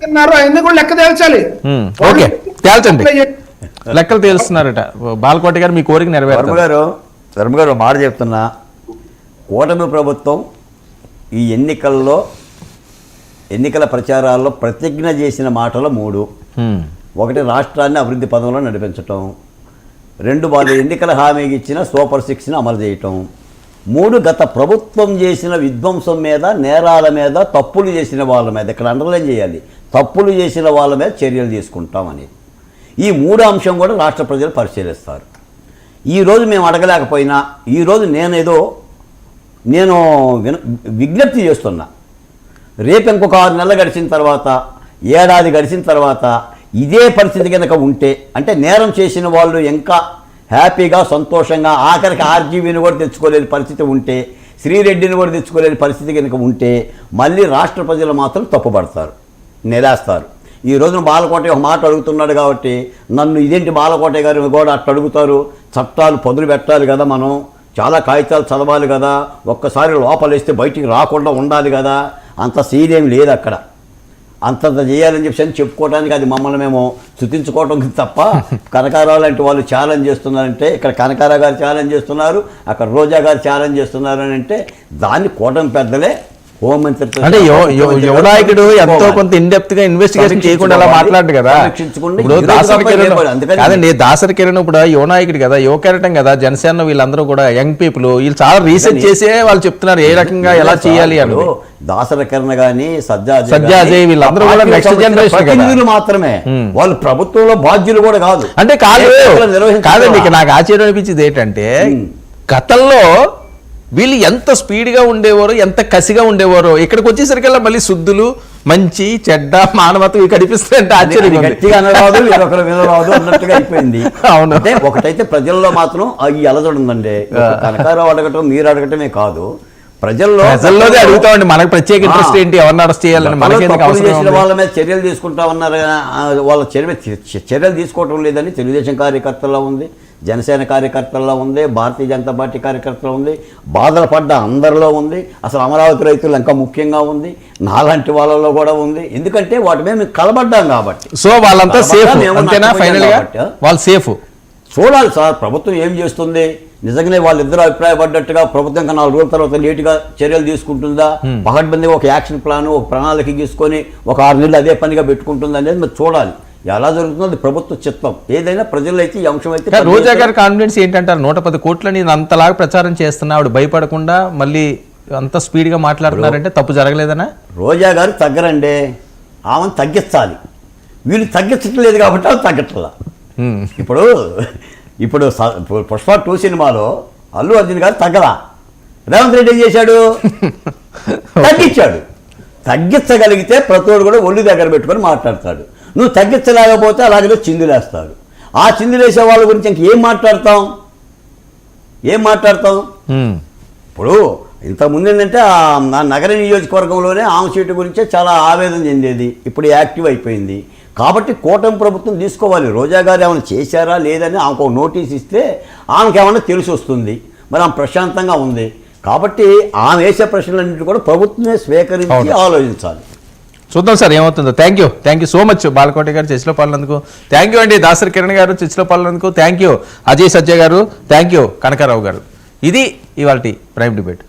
తిన్నారు అవన్నీ కూడా లెక్క తేల్చాలి. ఓకే, తేల్చండి, లెక్కలు తేలుస్తున్నారట బాలకోటి గారు. మీ కోరిక నెరవేరుతారు. ధర్మ గారు మాట చెప్తున్నా, కూటమి ప్రభుత్వం ఈ ఎన్నికల ప్రచారాల్లో ప్రతిజ్ఞ చేసిన మాటలు 3. ఒకటి, రాష్ట్రాన్ని అభివృద్ధి పదంలో నడిపించటం. 2, వాళ్ళు ఎన్నికల హామీకి ఇచ్చిన సూపర్ 6ని అమలు చేయటం. 3, గత ప్రభుత్వం చేసిన విధ్వంసం మీద, నేరాల మీద, తప్పులు చేసిన వాళ్ళ మీద, ఇక్కడ అండర్లైన్ చేయాలి, తప్పులు చేసిన వాళ్ళ మీద చర్యలు తీసుకుంటామని. ఈ 3 అంశం కూడా రాష్ట్ర ప్రజలు పరిశీలిస్తారు. ఈరోజు మేము అడగలేకపోయినా, ఈరోజు నేను విజ్ఞప్తి చేస్తున్నా, రేపు ఇంకొక 6 నెలలు గడిచిన తర్వాత, ఏడాది గడిచిన తర్వాత ఇదే పరిస్థితి కనుక ఉంటే, అంటే నేరం చేసిన వాళ్ళు ఇంకా హ్యాపీగా, సంతోషంగా, ఆఖరికి ఆర్జీవీని కూడా తెచ్చుకోలేని పరిస్థితి ఉంటే, శ్రీరెడ్డిని కూడా తెచ్చుకోలేని పరిస్థితి కనుక ఉంటే, మళ్ళీ రాష్ట్ర ప్రజలు మాత్రం తప్పుపడతారు, నిరాస్తారు. ఈ రోజున బాలకోట ఒక మాట అడుగుతున్నాడు కాబట్టి, నన్ను ఇదేంటి బాలకోట గారు కూడా అట్లా అడుగుతారు, చట్టాలు పదులు పెట్టాలి కదా, మనం చాలా కాగితాలు చదవాలి కదా, ఒక్కసారి లోపలేస్తే బయటికి రాకుండా ఉండాలి కదా, అంత సీన్ లేదు అక్కడ, అంతంత చేయాలని చెప్పి చెప్పుకోవడానికి అది మమ్మల్ని మేము స్తుతించుకోవటం తప్ప, కనకారావు లాంటి వాళ్ళు ఛాలెంజ్ చేస్తున్నారంటే, ఇక్కడ కనకారావు గారు ఛాలెంజ్ చేస్తున్నారు, అక్కడ రోజా గారు ఛాలెంజ్ చేస్తున్నారు అని అంటే, దాన్ని కూటమి పెద్దలే హోంమంత్రి అంటే యువనాయకుడు ఎంతో కొంత ఇన్డెప్త్ గా ఇన్వెస్టిగేషన్ చేయకుండా అలా మాట్లాడు కదా. కాదండి, దాసరి కిరణ్ ఇప్పుడు యువనాయకుడు కదా, యువ కెరటం కదా, జనసేన వీళ్ళందరూ కూడా యంగ్ పీపుల్, వీళ్ళు చాలా రీసెర్చ్ చేసే వాళ్ళు చెప్తున్నారు ఏ రకంగా ఎలా చేయాలి అని. దాసరి కిరణ్ గాని, సజ్జాజయ్ వీళ్ళందరూ కూడా నెక్స్ట్ జనరేషన్ మాత్రమే, వాళ్ళు ప్రభుత్వంలో బాధ్యులు కూడా కాదు. అంటే కాదండి, ఇక నాకు ఆశ్చర్యం అనిపించింది ఏంటంటే, గతంలో వీళ్ళు ఎంత స్పీడ్గా ఉండేవారు, ఎంత కసిగా ఉండేవారు, ఇక్కడికి వచ్చేసరికల్లా మళ్ళీ శుద్ధులు, మంచి చెడ్డ, మానవత్వం కనిపిస్తాయంటే ఆశ్చర్యం. గట్టిగా అనరాదు, వేరొకరు వినరాదు అన్నట్టుగా అయిపోయింది. అవును, అంటే ఒకటైతే ప్రజల్లో మాత్రం ఈ అలజడి ఉందండి. కనకారావు అడగటం, మీరు అడగటమే కాదు, ప్రజల్లోనే అడుగుతామండి. మనకు ప్రత్యేక ఇంట్రెస్ట్ ఏంటి, ఎవరిని అరెస్ట్ చేయాలని, చేసిన వాళ్ళ మీద చర్యలు తీసుకుంటామన్నారు. వాళ్ళ చర్యలు తీసుకోవటం లేదని తెలుగుదేశం కార్యకర్తల్లో ఉంది, జనసేన కార్యకర్తల్లో ఉంది, భారతీయ జనతా పార్టీ కార్యకర్తల్లో ఉంది, బాధలు పడ్డ అందరిలో ఉంది, అసలు అమరావతి రైతులు ఇంకా ముఖ్యంగా ఉంది, నాలాంటి వాళ్ళలో కూడా ఉంది. ఎందుకంటే వాటి మీద మేము కలబడ్డాం కాబట్టి. సో వాళ్ళంతా సేఫ్, అంతేనా? ఫైనల్ గా వాళ్ళు సేఫ్. చూడాలి సార్ ప్రభుత్వం ఏం చేస్తుంది. నిజంగానే వాళ్ళిద్దరూ అభిప్రాయపడ్డట్టుగా ప్రభుత్వం 4 రోజుల తర్వాత లేటుగా చర్యలు తీసుకుంటుందా, పకడ్బందీగా ఒక యాక్షన్ ప్లాన్, ఒక ప్రణాళిక తీసుకొని ఒక 6 నెలలు అదే పనిగా పెట్టుకుంటుందా అనేది మరి చూడాలి. ఎలా జరుగుతుందో ప్రభుత్వ చిత్తం. ఏదైనా ప్రజలు అయితే ఈ అంశం అయితే. రోజా గారి కాన్ఫిడెన్స్ ఏంటంటారు? 110 కోట్లని అంతలాగా ప్రచారం చేస్తున్నా ఆవిడ భయపడకుండా మళ్ళీ అంత స్పీడ్గా మాట్లాడుతున్నారంటే తప్పు జరగలేదనా? రోజా గారు తగ్గరండి, ఆమెను తగ్గించాలి. వీళ్ళు తగ్గించడం లేదు కాబట్టి ఆమె తగ్గట్లా. ఇప్పుడు పుష్ప 2 సినిమాలో అల్లు అర్జున్ గారు తగ్గలా, రేవంత్ రెడ్డి ఏం చేశాడు, తగ్గించాడు. తగ్గించగలిగితే ప్రతోడు కూడా ఒళ్ళు దగ్గర పెట్టుకొని మాట్లాడతాడు. నువ్వు తగ్గించలేకపోతే అలాగే చిందులేస్తాడు. ఆ చిందులేసే వాళ్ళ గురించి ఇంకేం మాట్లాడతాం? ఇప్పుడు ఇంతకుముందు ఏంటంటే ఆ నగర నియోజకవర్గంలోనే ఆమె సీటు గురించే చాలా ఆవేదన చెందేది, ఇప్పుడు యాక్టివ్ అయిపోయింది. కాబట్టి కూటమి ప్రభుత్వం తీసుకోవాలి. రోజా గారు ఏమైనా చేశారా లేదని ఆమెకు ఒక నోటీస్ ఇస్తే ఆమెకి ఏమైనా తెలిసి వస్తుంది. మరి ఆమె ప్రశాంతంగా ఉంది కాబట్టి ఆమె వేసే ప్రశ్నలన్నింటి కూడా ప్రభుత్వమే స్వీకరించి ఆలోచించాలి. చూద్దాం సార్ ఏమవుతుందో. Thank you so much Balakoti గారు చర్చలో పాల్గొన్నందుకు. థ్యాంక్ యూ అండి దాసరి కిరణ్ గారు చర్చలో పాల్గొన్నందుకు. థ్యాంక్ యూ అజయ్ సజ్జయ్ గారు. థ్యాంక్ యూ కనకారావు గారు. ఇది ఇవాల్టి ప్రైమ్ డిబేట్.